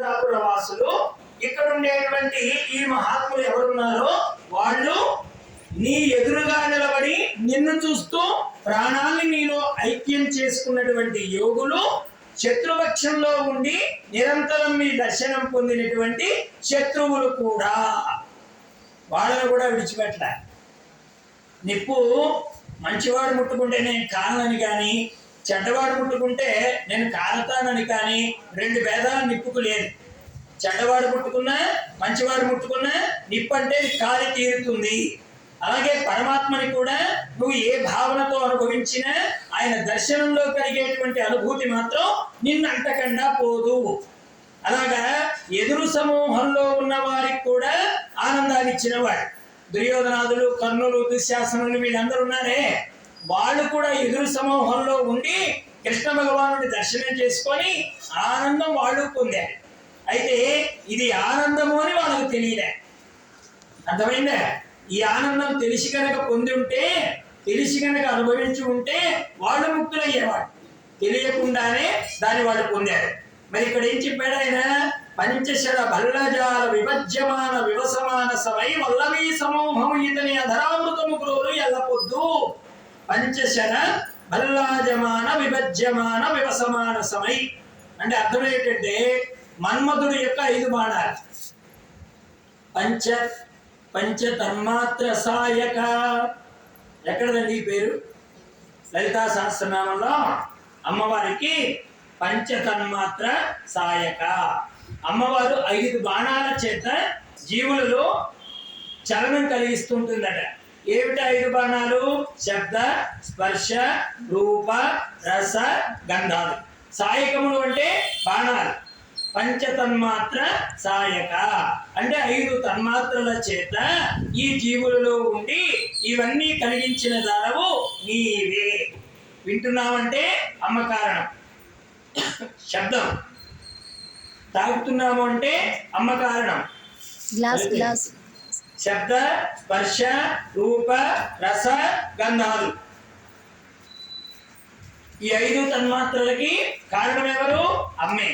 మధురాపుర వాసులు ఇక్కడ ఉండేటువంటి ఈ మహాత్ములు ఎవరున్నారో వాళ్ళు నీ ఎదురుగా నిలబడి నిన్ను చూస్తూ ప్రాణాన్ని నీలో ఐక్యం చేసుకున్నటువంటి యోగులు, శత్రుపక్షంలో ఉండి నిరంతరం మీ దర్శనం పొందినటువంటి శత్రువులు కూడా, వాళ్ళను కూడా విడిచిపెట్టాలి. నిప్పు మంచివాడు ముట్టుకుంటే నేను కానని కానీ, చెడ్డవాడు ముట్టుకుంటే నేను కాలతానని కానీ రెండు భేదాలు నిప్పుకు లేదు. చెడ్డవాడు ముట్టుకున్నా మంచివాడు ముట్టుకున్నా నిప్పు అంటే కాలి తీరుతుంది. అలాగే పరమాత్మని కూడా నువ్వు ఏ భావనతో అనుభవించినా ఆయన దర్శనంలో కలిగేటువంటి అనుభూతి మాత్రం నిన్ను అంతకన్నా పోదు. అలాగా ఎదురు సమూహంలో ఉన్న వారికి కూడా ఆనందాన్ని ఇచ్చినవాడు. దుర్యోధనాదులు, కర్ణులు, దుశ్శాసనులు వీళ్ళందరూ ఉన్నారే, వాళ్ళు కూడా ఎదురు సమూహంలో ఉండి కృష్ణ భగవానుడి దర్శనం చేసుకొని ఆనందం వాళ్ళు పొందారు. అయితే ఇది ఆనందము అని వాళ్ళకు తెలియలే. అర్థమైందా? ఈ ఆనందం తెలిసి కనుక పొంది ఉంటే, తెలిసి కనుక అనుభవించి ఉంటే వాళ్ళు ముక్తులయ్యేవాడు. తెలియకుండానే దాన్ని వాళ్ళు పొందారు. మరి ఇక్కడ ఏం చెప్పాడు ఆయన? పంచశర భల్లజాల విభజ్యమాన వివసమాన సమై వల్లవీ సమూహము ఇతని అధరామృతము గ్రోలు ఎల్లపొద్దు. పంచశర భల్లాజమాన విభజ్యమాన వివసమాన సమై అంటే అర్థం ఏంటంటే మన్మధుడు యొక్క 5 బాణాలు. పంచ తన్మాత్ర సాయక. ఎక్కడదండి ఈ పేరు? లలితా సహస్రనామంలో అమ్మవారికి పంచతన్మాత్ర సాయక. అమ్మవారు 5 బాణాల చేత జీవులలో చలనం కలిగిస్తుంటుందట. ఏమిటి 5 బాణాలు? శబ్ద, స్పర్శ, రూప, రస, గంధాలు. సాయకములు అంటే బాణాలు. పంచతన్మాత్ర సాయక అంటే 5 తన్మాత్రల చేత ఈ జీవులలో ఉండి ఇవన్నీ కలిగించిన దానవు నీవే. వింటున్నామంటే అమ్మ కారణం. శబ్దం తాగుతున్నాము అంటే అమ్మ కారణం. శబ్ద, స్పర్శ, రూప, రస, గంధాలు ఈ 5 తన్మాత్రలకి కారణం ఎవరు? అమ్మే.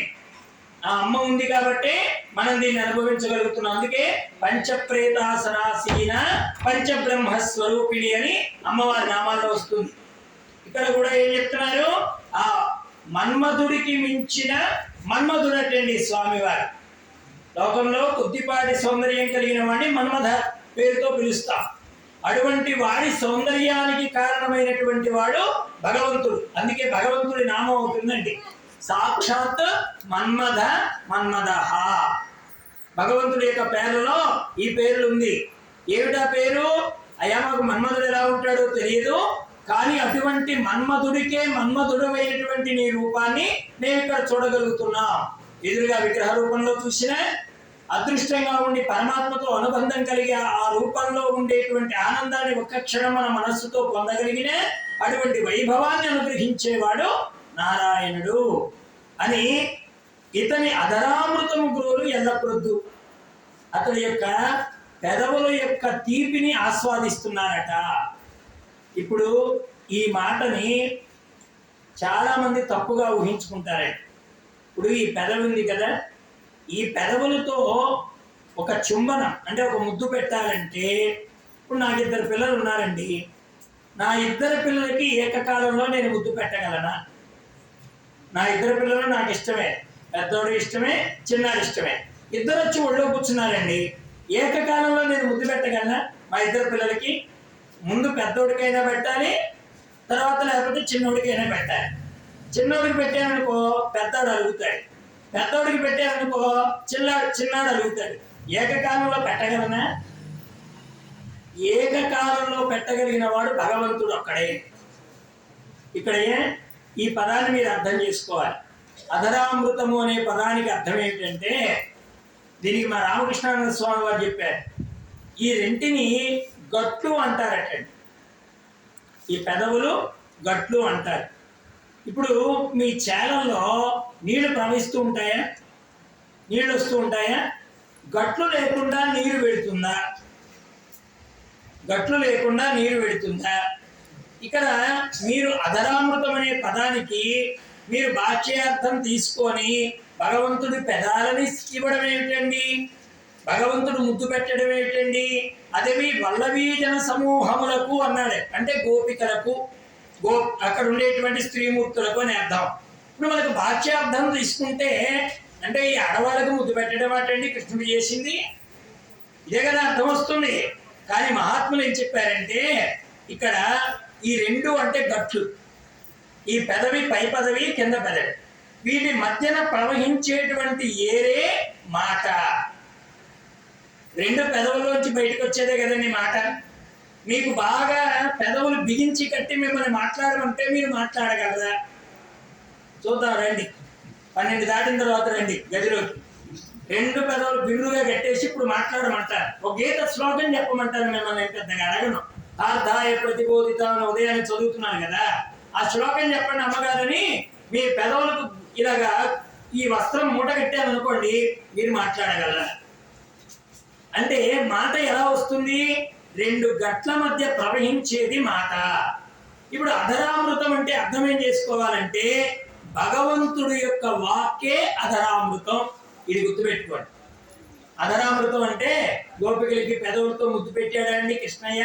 ఆ అమ్మ ఉంది కాబట్టి మనం దీన్ని అనుభవించగలుగుతున్నాం. అందుకే పంచప్రేతాసనాసీన పంచబ్రహ్మస్వరూపిణి అని అమ్మవారి నామాల్లో వస్తుంది. ఇక్కడ కూడా ఏం చెప్తున్నారు? ఆ మన్మధుడికి మించిన మన్మధుడటండి స్వామివారు. లోకంలో కొద్దిపాటి సౌందర్యం కలిగిన వాడిని మన్మథ పేరుతో పిలుస్తాం. అటువంటి వాడి సౌందర్యానికి కారణమైనటువంటి వాడు భగవంతుడు. అందుకే భగవంతుడి నామం అవుతుందండి సాక్షాత్ మన్మథ మన్మథః. భగవంతుడి యొక్క పేరులో ఈ పేర్లు ఉంది. ఏమిటా పేరు? అయ్యా మాకు మన్మధుడు ఎలా ఉంటాడో తెలియదు, కానీ అటువంటి మన్మధుడికే మన్మధుడమైనటువంటి నీ రూపాన్ని మేము ఇక్కడ చూడగలుగుతున్నాం. ఎదురుగా విగ్రహ రూపంలో చూసినా, అదృష్టంగా ఉండి పరమాత్మతో అనుబంధం కలిగి ఆ రూపంలో ఉండేటువంటి ఆనందాన్ని ఒక్క క్షణం మన మనస్సుతో పొందగలిగిన అటువంటి వైభవాన్ని అనుగ్రహించేవాడు నారాయణుడు అని. ఇతని అధరామృతము గ్రోలు ఎల్లప్రొద్దు. అతని యొక్క పెదవుల యొక్క తీపిని ఆస్వాదిస్తున్నారట. ఇప్పుడు ఈ మాటని చాలా మంది తప్పుగా ఊహించుకుంటారండి. ఇప్పుడు ఈ పెదవి ఉంది కదా, ఈ పెదవులతో ఒక చుంబనం అంటే ఒక ముద్దు పెట్టాలంటే, ఇప్పుడు నాకు 2 పిల్లలు ఉన్నారండి, నా 2 పిల్లలకి ఏకకాలంలో నేను ముద్దు పెట్టగలనా? నా 2 పిల్లలు నాకు ఇష్టమే, పెద్దోడు ఇష్టమే, చిన్నాడు ఇష్టమే. 2 వచ్చి ఒళ్ళో కూర్చున్నారండి, ఏకకాలంలో నేను ముద్దు పెట్టగలనా? మా 2 పిల్లలకి ముందు పెద్దోడికైనా పెట్టాలి, తర్వాత లేకపోతే చిన్నోడికైనా పెట్టాలి. చిన్నోడికి పెట్టామనుకో పెద్దోడు అలుగుతాడు, పెద్దోడికి పెట్టామనుకో చిన్నాడు అలుగుతాడు. ఏకకాలంలో పెట్టగలనా? ఏకకాలంలో పెట్టగలిగిన వాడు భగవంతుడు ఒక్కడే. ఇక్కడే ఈ పదాన్ని మీరు అర్థం చేసుకోవాలి. అధరామృతము అనే పదానికి అర్థం ఏంటంటే, దీనికి మా రామకృష్ణానంద స్వామి వారు చెప్పారు, ఈ రెంటిని గట్లు అంటారటండి. ఈ పెదవులు గట్లు అంటారు. ఇప్పుడు మీ చేలల్లో నీళ్లు ప్రవహిస్తూ ఉంటాయా? నీళ్ళు వస్తూ ఉంటాయా? గట్లు లేకుండా నీరు వెళుతుందా? గట్లు లేకుండా నీరు వెళుతుందా? ఇక్కడ మీరు అధరామృతం అనే పదానికి మీరు భాష్యార్థం తీసుకొని భగవంతుడి పెదాలని ఇవ్వడం ఏమిటండి, భగవంతుడు ముద్దు పెట్టడం ఏమిటండి? అదేవి వల్లవీజన సమూహములకు అన్నాడు, అంటే గోపికలకు, అక్కడ ఉండేటువంటి స్త్రీమూర్తులకు అని అర్థం. ఇప్పుడు మనకు భాష్యార్థం తీసుకుంటే అంటే ఈ ఆడవాళ్ళకు ముద్దు పెట్టడం అటండి కృష్ణుడు చేసింది, ఇదే కదా అర్థం వస్తుంది. కానీ మహాత్ములు ఏం చెప్పారంటే ఇక్కడ ఈ రెండు అంటే గట్లు, ఈ పెదవి పై పదవి కింద పెదవి, వీటి మధ్యన ప్రవహించేటువంటి ఏరే మాట. రెండు పెదవుల్లోంచి బయటకు వచ్చేదే కదండి మాట. మీకు బాగా పెదవులు బిగించి కట్టి మిమ్మల్ని మాట్లాడమంటే మీరు మాట్లాడగలరా? చూద్దాం రండి, 12 దాటిన తర్వాత రండి గదిలోకి. రెండు పెదవులు బిగురుగా కట్టేసి ఇప్పుడు మాట్లాడమంటారు, ఒక గీత శ్లోకం చెప్పమంటారు మిమ్మల్ని. పెద్దగా అడగను. ఆర్ధాయ ప్రతిబోధిత అని ఉదయాన్ని చదువుతున్నాను కదా, ఆ శ్లోకం చెప్పండి అమ్మగారని మీ పెదవులకు ఇలాగా ఈ వస్త్రం మూట కట్టారనుకోండి, మీరు మాట్లాడగలరా? అంటే మాట ఎలా వస్తుంది? రెండు గట్ల మధ్య ప్రవహించేది మాట. ఇప్పుడు అధరామృతం అంటే అర్థం ఏం చేసుకోవాలంటే భగవంతుడి యొక్క వాక్కే అధరామృతం. ఇది గుర్తుపెట్టుకోండి. అధరామృతం అంటే గోపికలకి పెదవులతో ముద్దు పెట్టాడండి కృష్ణయ్య,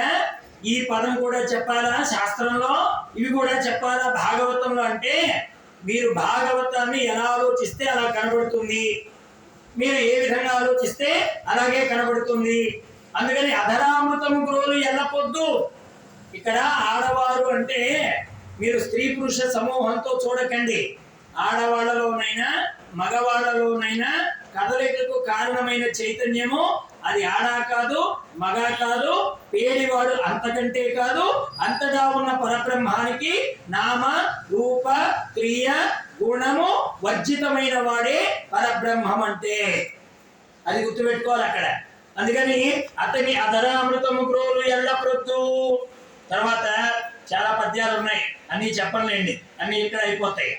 ఈ పదం కూడా చెప్పాలా శాస్త్రంలో, ఇవి కూడా చెప్పాలా భాగవతంలో అంటే మీరు భాగవతాన్ని ఎలా ఆలోచిస్తే అలా కనబడుతుంది, మీరు ఏ విధంగా ఆలోచిస్తే అలాగే కనబడుతుంది. అందుకని అధరామృతం గ్రోలు ఎల్లపొద్దు. ఇక్కడ ఆడవారు అంటే మీరు స్త్రీ పురుష సమూహంతో చూడకండి. ఆడవాళ్లలోనైనా మగవాళ్లలోనైనా కదలికకు కారణమైన చైతన్యము అది ఆడా కాదు మగ కాదు, పేడివాడు అంతకంటే కాదు, అంతటా ఉన్న పరబ్రహ్మానికి నామ రూప క్రియ గుణము వర్జితమైన వాడే పరబ్రహ్మం అంటే. అది గుర్తుపెట్టుకోవాలి అక్కడ. అందుకని అతని అధరామృతము గ్రోలు ఎల్లప్రొద్దు. తర్వాత చాలా పద్యాలు ఉన్నాయి, అన్ని చెప్పలేండి, అన్ని ఇక్కడ అయిపోతాయి.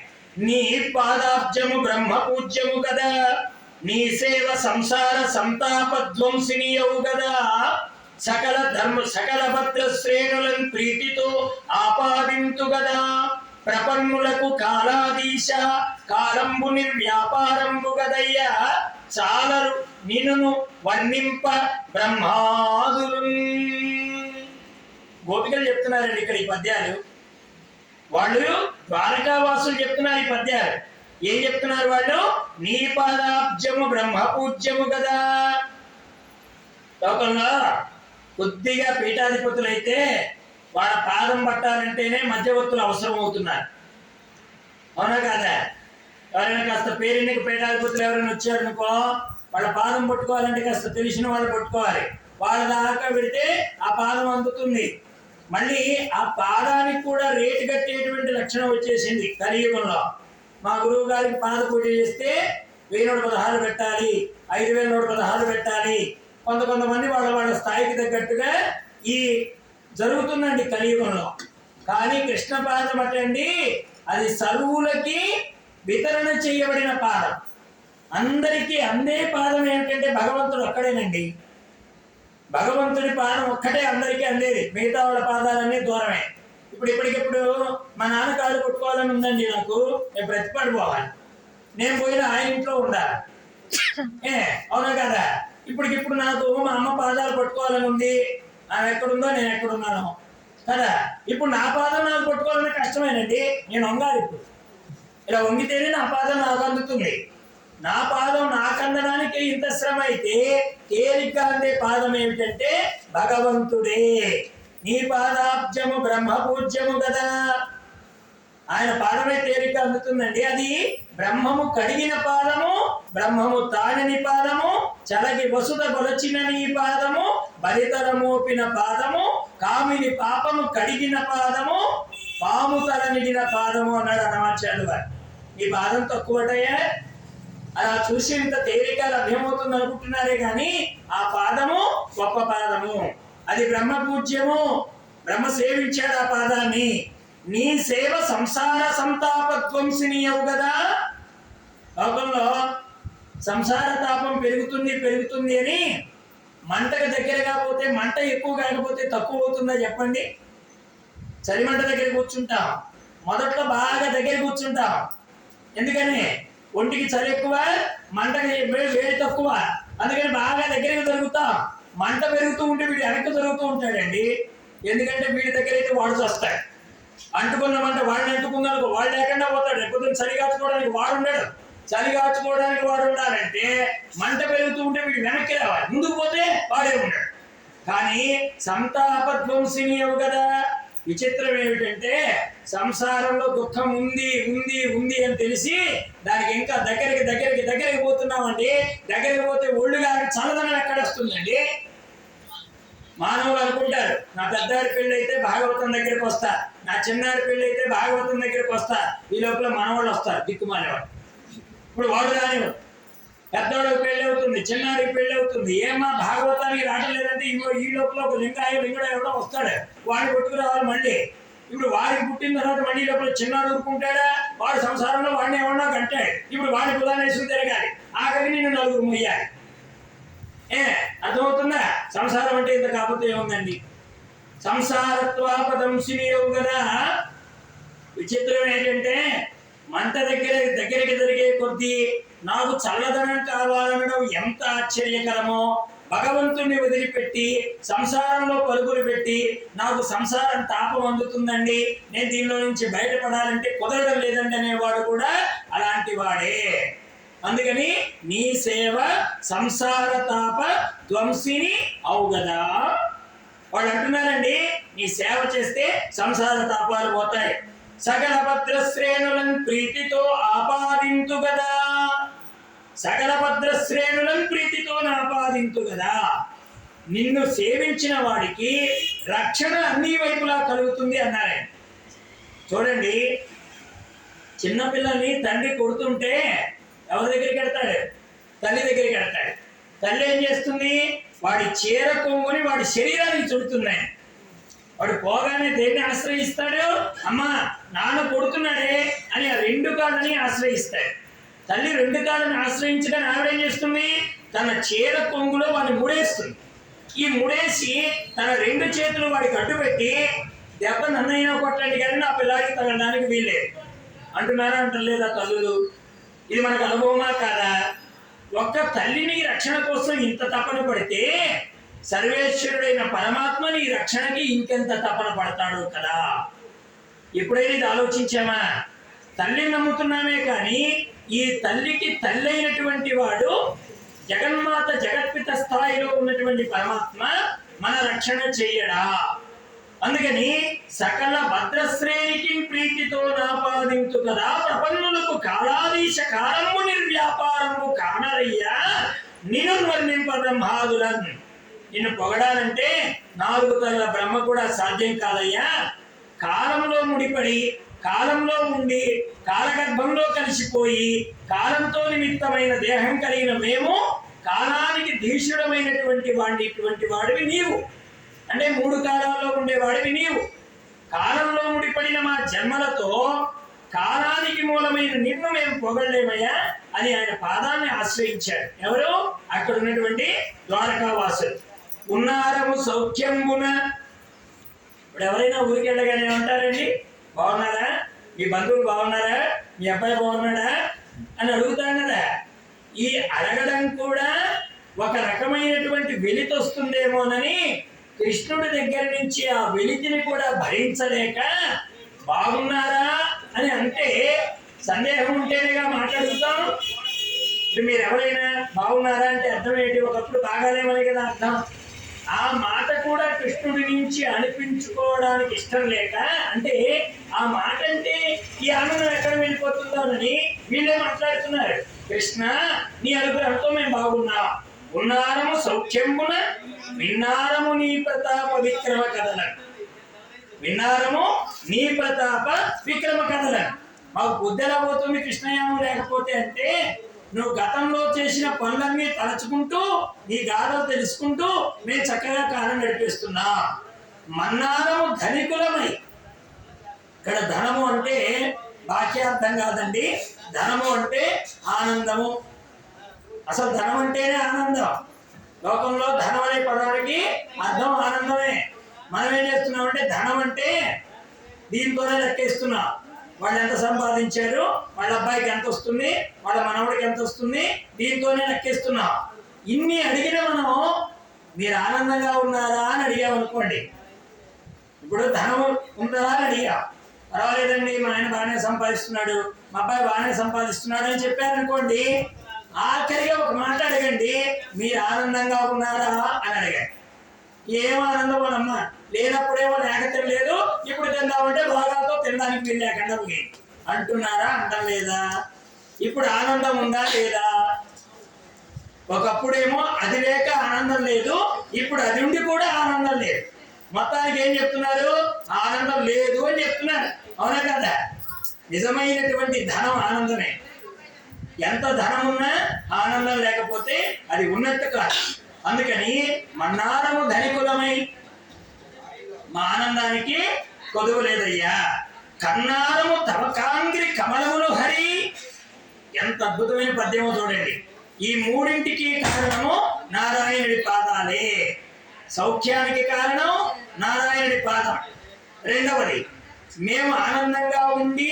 నీ పాదాబ్జము బ్రహ్మ పూజ్యము కదా, నీ సేవ సంసార సంతాప ధ్వంసినియవు కదా, సకల భద్ర శ్రేణులను ప్రీతితో ఆపాదింతు గదా, ప్రపన్నులకు కాలాదీశ కాలంబు నిర్వ్యాపారంబు గదయ్యా, చాలరు నిన్ను వర్ణింప బ్రహ్మాదులు. గోపికలు చెప్తున్నారండి ఇక్కడ ఈ పద్యాలు. వాళ్ళు ద్వారకావాసులు చెప్తున్నారు ఈ పద్యాలు. ఏం చెప్తున్నారు వాళ్ళు? నీ పాదాబ్జము బ్రహ్మ పూజ్యము కదా. లోకంలో కొద్దిగా పీఠాధిపతులైతే వాళ్ళ పాదం పట్టాలంటేనే మధ్యవర్తులు అవసరం అవుతున్నారు, అవునా కాదా? ఎవరైనా కాస్త పేరెన్నిక పీఠాధిపతులు ఎవరైనా వచ్చారనుకో, వాళ్ళ పాదం పట్టుకోవాలంటే కాస్త తెలిసిన వాళ్ళు పట్టుకోవాలి. వాళ్ళ దాకా పెడితే ఆ పాదం అందుతుంది. మళ్ళీ ఆ పాదానికి కూడా రేటు కట్టేటువంటి లక్షణం వచ్చేసింది కలియుగంలో. మా గురువు గారికి పాద పూజ చేస్తే 1016 పెట్టాలి, 5116 పెట్టాలి. కొంతమంది వాళ్ళ స్థాయికి తగ్గట్టుగా ఈ జరుగుతుందండి కలియుగంలో. కానీ కృష్ణ పాదం అటండి అది సర్వులకి వితరణ చేయబడిన పాదం. అందరికీ అందే పాదం ఏమిటంటే భగవంతుడు ఒక్కడేనండి. భగవంతుడి పాదం ఒక్కటే అందరికీ అందేది, మిగతా వాళ్ళ పాదాలన్నీ దూరమే. ఇప్పటికిప్పుడు మా నాన్న కాళ్ళు కొట్టుకోవాలని ఉందండి నాకు, నేను బ్రతిపడిపోవాలి, నేను పోయిన ఆయన ఇంట్లో ఉండాలి, అవునా కదా? ఇప్పటికిప్పుడు నాకు మా అమ్మ పాదాలు పట్టుకోవాలని ఉంది, ఆమె ఎక్కడుందో నేను ఎక్కడున్నాను కదా. ఇప్పుడు నా పాదం నాకు పట్టుకోవాలని కష్టమేనండి, నేను వంగాలి. ఇప్పుడు ఇలా వంగితేనే నా పాదం నాకు అందుతుంది. నా పాదం నాకు అందడానికి ఇంత శ్రమ అయితే తేలిగ్గా అందే పాదం ఏమిటంటే భగవంతుడే. నీ పాదాబ్జము బ్రహ్మ పూజ్యము కదా. ఆయన పాదమే తేలిగ్గా అందుతుందండి. అది బ్రహ్మము కడిగిన పాదము, బ్రహ్మము తానని పాదము, చలగి వసుత గొలచిన నీ పాదము, బలితర మోపిన పాదము, కామిని పాపము కడిగిన పాదము, పాము తల నిడిన పాదము అన్నాడు అన్నమాచార్యులు వారు. ఈ పాదం తక్కువటయే, అలా చూసి ఇంత తేలిక లభ్యమవుతుంది అనుకుంటున్నారే కానీ ఆ పాదము గొప్ప పాదము, అది బ్రహ్మ పూజ్యము. బ్రహ్మ సేవించాడు ఆ పాదాన్ని. నీ సేవ సంసార సంతాపధ్వంసినియవు కదా. లోకంలో సంసార తాపం పెరుగుతుంది అని మంటకు దగ్గర కాకపోతే, మంట ఎక్కువ కాకపోతే తక్కువ అవుతుందా చెప్పండి? చలిమంట దగ్గర కూర్చుంటాం, మొదట్లో బాగా దగ్గర కూర్చుంటాం, ఎందుకని ఒంటికి చలి ఎక్కువ, మంటకి వేడి తక్కువ. అందుకని బాగా దగ్గరికి జరుగుతాం. మంట పెరుగుతూ ఉంటే వీడు వెనక్కి జరుగుతూ ఉంటాడండి. ఎందుకంటే వీడి దగ్గర అయితే వాడు వస్తాడు. అంటుకున్న మంట వాడిని అంటుకున్నాడు, వాడు లేకుండా పోతాడు. పొద్దున్న చలి కాచుకోవడానికి వాడు ఉండడు, చలి కాచుకోవడానికి వాడు ఉండాలంటే మంట పెరుగుతూ ఉంటే వీడు వెనక్కి రావాలి, ముందుకు పోతే వాడే ఉన్నాడు. కానీ సంతాపధ్వంసిని అవు కదా. విచిత్రం ఏమిటంటే సంసారంలో దుఃఖం ఉంది ఉంది ఉంది అని తెలిసి దానికి ఇంకా దగ్గరికి పోతున్నామండి. దగ్గరికి పోతే ఒళ్ళుగా చల్లదనం ఎక్కడ వస్తుందండి? మానవులు అనుకుంటారు నా పెద్దాడి పెళ్ళి అయితే భాగవతం దగ్గరికి వస్తా, నా చిన్నాడి పెళ్ళి అయితే భాగవతం దగ్గరికి వస్తా. ఈ లోపల మనవాళ్ళు వస్తారు దిక్కుమానేవాడు. ఇప్పుడు వాడు రానివాడు. పెద్దవాడికి పెళ్ళి అవుతుంది, చిన్నాడికి పెళ్ళి అవుతుంది. ఏమా భాగవతానికి రావట్లేదంటే ఈ లోపల ఒక లింగుడు ఎవడో వస్తాడు, వాడిని కొట్టుకురావాలి మళ్ళీ. ఇప్పుడు వాడికి పుట్టిన తర్వాత మళ్ళీ లోపల చిన్నాడు ఊరుకుంటాడా? వాడు సంసారంలో వాడిని ఏమన్నా కంటాడు. ఇప్పుడు వాడిని ప్రధానేశ్వరం తిరగాలి, ఆఖరికి నిన్ను నలుగురు మొయ్యాలి. అర్థమవుతుందా? సంసారం అంటే ఇంత కాకపోతే ఏముందండి? సంసారత్వాపదంశిని కదా. విచిత్రం ఏంటంటే మంట దగ్గరికి జరిగే కొద్దీ నాకు చల్లదనం కావాలనడం ఎంత ఆశ్చర్యకరమో. భగవంతుణ్ణి వదిలిపెట్టి సంసారంలో పరుగులు పెట్టి నాకు సంసారం తాపం అందుతుందండి, నేను దీనిలో నుంచి బయటపడాలంటే కుదరడం లేదండి అనేవాడు కూడా అలాంటి వాడే. అందుకని నీ సేవ సంసార తాప ధ్వంసిని అవు కదా. వాళ్ళు అంటున్నారండి నీ సేవ చేస్తే సంసార తాపాలు పోతాయి. సకల భద్రశ్రేణులను ప్రీతితో ఆపాదింతు కదా. సకల భద్రశ్రేణులను ప్రీతితో ఆపాదింతు కదా. నిన్ను సేవించిన వాడికి రక్షణ అన్ని వైపులా కలుగుతుంది అన్నారే. చూడండి, చిన్నపిల్లల్ని తండ్రి కొడుతుంటే ఎవరి దగ్గరికి వెళ్తాడు? తల్లి దగ్గరికి వెళ్తాడు. తల్లి ఏం చేస్తుంది? వాడి చీర కొంగుని వాడి శరీరానికి చుడుతున్నాయి. వాడు పోగానే దేన్ని ఆశ్రయిస్తాడు? అమ్మా నాన్న కొడుతున్నాడే అని ఆ రెండు కాళ్ళని ఆశ్రయిస్తాడు. తల్లి రెండు కాళ్ళని ఆశ్రయించడానికి ఆవిడేం చేస్తుంది? తన చీర కొంగులో వాడిని ముడేస్తుంది. ఈ ముడేసి తన రెండు చేతులు వాడికి అడ్డుపెట్టి దెబ్బ నన్నైనా కొట్టండి కానీ నా పిల్లాడికి తగడానికి వీల్లేదు అంటున్నారా? అంటలేదా తల్లులు? ఇది మనకు అనుభవమా కాదా? ఒక్క తల్లిని రక్షణ కోసం ఇంత తపన పడితే సర్వేశ్వరుడైన పరమాత్మ నీ రక్షణకి ఇంకెంత తపన పడతాడు కదా. ఎప్పుడైనా ఇది ఆలోచించామా? తల్లిని నమ్ముతున్నామే కానీ ఈ తల్లికి తల్లి అయినటువంటి వాడు జగన్మాత జగత్పిత స్థాయిలో ఉన్నటువంటి పరమాత్మ మన రక్షణ చెయ్యడా? అందుకని సకల భద్రశ్రేణికి ప్రీతితో నాపాదించు కదా. ప్రపన్నులకు కాలాదీశ కాలము నిర్వ్యాపారము కానరయ్యా నిన్ను వర్ణింప బ్రహ్మాదులను. నిన్ను పొగడాలంటే 4 తల బ్రహ్మ కూడా సాధ్యం కాదయ్యా. కాలంలో ముడిపడి కాలంలో ఉండి కాలగర్భంలో కలిసిపోయి కాలంతో నిమిత్తమైన దేహం కలిగిన మేము కాలానికి ధీషుడమైనటువంటి వాడివి నీవు. అంటే 3 కాలాల్లో ఉండేవాడివి నీవు. కాలంలో ముడిపడిన మా జన్మలతో కాలానికి మూలమైన నిన్ను మేము పొగడలేమయ్యా అని ఆయన పాదాన్ని ఆశ్రయించాడు. ఎవరు? అక్కడ ఉన్నటువంటి ద్వారకావాసులు. ఉన్నారము సౌఖ్యంబున. ఇప్పుడు ఎవరైనా ఊరికి వెళ్ళగానే ఏమంటారండి? బాగున్నారా? మీ బంధువులు బాగున్నారా? మీ అబ్బాయి బాగున్నాడా అని అడుగుతాను కదా. ఈ అడగడం కూడా ఒక రకమైనటువంటి వెలితి వస్తుందేమోనని కృష్ణుడి దగ్గర నుంచి ఆ వెలితిని కూడా భరించలేక బాగున్నారా అని అంటే సందేహం ఉంటేనేగా మాట్లాడుతాం. ఇప్పుడు మీరు ఎవరైనా బాగున్నారా అంటే అర్థం ఏంటి? ఒకప్పుడు బాగాలేమని కదా అర్థం. ఆ మాట కూడా కృష్ణుడి నుంచి అనిపించుకోవడానికి ఇష్టం లేక, అంటే ఆ మాట అంటే ఈ ఆనందం ఎక్కడ వెళ్ళిపోతుందోనని వీళ్ళే మాట్లాడుతున్నారు. కృష్ణ నీ అనుగ్రహంతో మేము బాగున్నాం. ఉన్నారము సౌఖ్యంబున విన్నారము నీ ప్రతాప విక్రమ కథలను. విన్నారము నీ ప్రతాప విక్రమ కథలను. మాకు బుద్ధి ఎలా పోతుంది కృష్ణయామం లేకపోతే అంటే నువ్వు గతంలో చేసిన పనులన్నీ తలచుకుంటూ నీ గాథలు తెలుసుకుంటూ మేము చక్కగా కాలం నడిపిస్తున్నా. మన్నారము ధనికులమై. ఇక్కడ ధనము అంటే వాక్యార్థం కాదండి. ధనము అంటే ఆనందము. అసలు ధనం అంటేనే ఆనందం. లోకంలో ధనం అనే పదానికి అర్థం ఆనందమే. మనం ఏం చేస్తున్నామంటే ధనం అంటే దీంతోనే లెక్కేస్తున్నాం. వాళ్ళు ఎంత సంపాదించారు, వాళ్ళ అబ్బాయికి ఎంత వస్తుంది, వాళ్ళ మనవడికి ఎంత వస్తుంది, దీంతోనే లెక్కిస్తున్నాం. ఇన్ని అడిగిన మనం మీరు ఆనందంగా ఉన్నారా అని అడిగామనుకోండి. ఇప్పుడు ధనం ఉందా అని అడిగా, పర్వాలేదండి మా ఆయన బాగానే సంపాదిస్తున్నాడు, మా అబ్బాయి బాగానే సంపాదిస్తున్నాడు అని చెప్పారనుకోండి. ఆఖరిగా ఒక మాట అడగండి, మీరు ఆనందంగా ఉన్నారా అని అడగండి. ఏం ఆనందం అమ్మా, లేనప్పుడేమో లేకపోతే లేదు, ఇప్పుడు తిందామంటే భోగాలతో తినడానికి వీలు లేకుండా పోయింది అంటున్నారా, అంటం లేదా? ఇప్పుడు ఆనందం ఉందా లేదా? ఒకప్పుడేమో అది లేక ఆనందం లేదు, ఇప్పుడు అది ఉండి కూడా ఆనందం లేదు. మొత్తానికి ఏం చెప్తున్నారు? ఆనందం లేదు అని చెప్తున్నారు. అవునా కదా? నిజమైనటువంటి ధనం ఆనందమే. ఎంత ధనం ఉన్నా ఆనందం లేకపోతే అది ఉన్నట్టు కాదు. అందుకని మన్నారము ధనికులమై మా ఆనందానికి కొదువు లేదయ్యా. కన్నారము తవకాంగ్రి కమలములు హరి. ఎంత అద్భుతమైన పద్యమో చూడండి. ఈ మూడింటికి కారణము నారాయణుడి పాదాలే. సౌఖ్యానికి కారణం నారాయణుడి పాదం. రెండవది, మేము ఆనందంగా ఉండి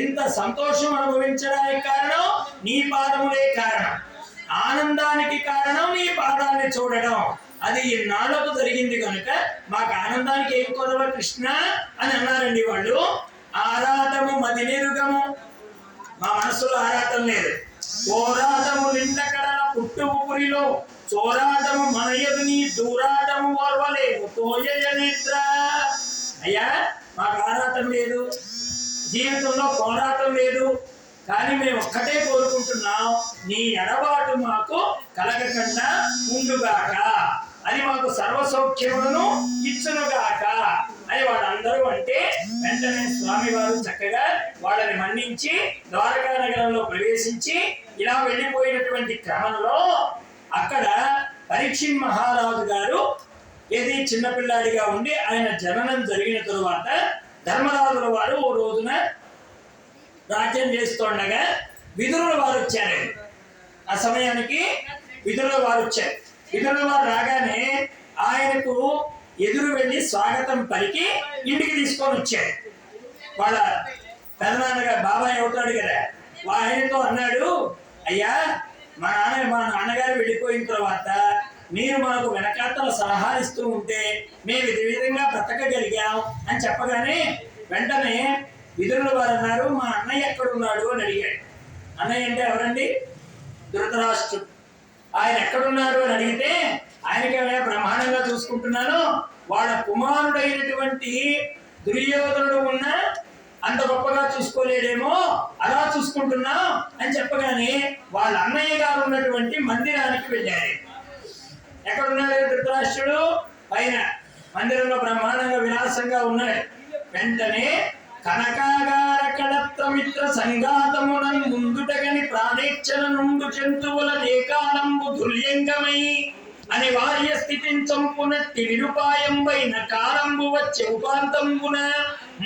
ఇంత సంతోషం అనుభవించడానికి కారణం నీ పాదములే కారణం. ఆనందానికి కారణం నీ పాదాన్ని చూడడం. అది ఇన్నాళ్లకు జరిగింది కనుక మాకు ఆనందానికి ఏం కొదవ కృష్ణ అని అన్నారండి వాళ్ళు. ఆరాటము మదినిరుగము, మా మనస్సులో ఆరాటం లేదు. పోరాటము నిండకడల పుట్టు ఊరిలో చోరాటము మనయదు నీ దూరాటము ఓర్వలేము తోయ నిద్ర. అయ్యా మాకు ఆరాటం లేదు, జీవితంలో పోరాటం లేదు, కానీ మేము ఒక్కటే కోరుకుంటున్నాం, నీ ఎడబాటు మాకు కలగకుండా ఉండుగాక, అని మాకు సర్వసౌఖ్యములను ఇచ్చునుగాక అని వాళ్ళందరూ అంటే వెంటనే స్వామివారు చక్కగా వాళ్ళని మన్నించి ద్వారకా నగరంలో ప్రవేశించి ఇలా వెళ్ళిపోయినటువంటి క్రమంలో అక్కడ పరీక్షిత్ మహారాజు గారు ఏది చిన్నపిల్లాడిగా ఉండి ఆయన జననం జరిగిన తరువాత ధర్మరాజుల వారు ఓ రోజున రాజ్యం చేస్తుండగా విదురుల వారు వచ్చారు. ఆ సమయానికి విదురుల వారు వచ్చారు. విదురుల వారు రాగానే ఆయనకు ఎదురు వెళ్ళి స్వాగతం పలికి ఇంటికి తీసుకొని వచ్చాడు. వాళ్ళ పెదనాన్నగా బాబాయ్ అవుతాడు కదా, ఆయనతో అన్నాడు, అయ్యా మా నాన్నగారు వెళ్ళిపోయిన తర్వాత మీరు మాకు వెనకాతల సలహాలు ఇస్తూ ఉంటే మేము ఇది విధంగా బ్రతకగలిగాం అని చెప్పగానే వెంటనే విదురుల వారు అన్నారు, మా అన్నయ్య ఎక్కడున్నాడు అని అడిగాడు. అన్నయ్య అంటే ఎవరండి? ధృతరాష్ట్రుడు. ఆయన ఎక్కడున్నారు అని అడిగితే ఆయనకి బ్రహ్మాండంగా చూసుకుంటున్నాను, వాళ్ళ కుమారుడైనటువంటి దుర్యోధనుడు ఉన్న అంత గొప్పగా చూసుకోలేడేమో, అలా చూసుకుంటున్నా అని చెప్పగానే వాళ్ళ అన్నయ్య గారు ఉన్నటువంటి మందిరానికి వెళ్ళారు. ఎక్కడున్నాడు ధృతరాష్ట్రుడు? పైన మందిరంలో బ్రహ్మాండంగా విలాసంగా ఉన్నాడు. వెంటనే కనకాగార కళత్రమిత్ర సంఘాతమునం ముందుటగని ప్రాణేక్షణ నుండు జంతువుల ఏకాలంబు దుర్యంగమై అనివార్య స్థితిని చంపునట్టి నిరుపాయంబైన కాలంబు వచ్చే ఉపాంతంబున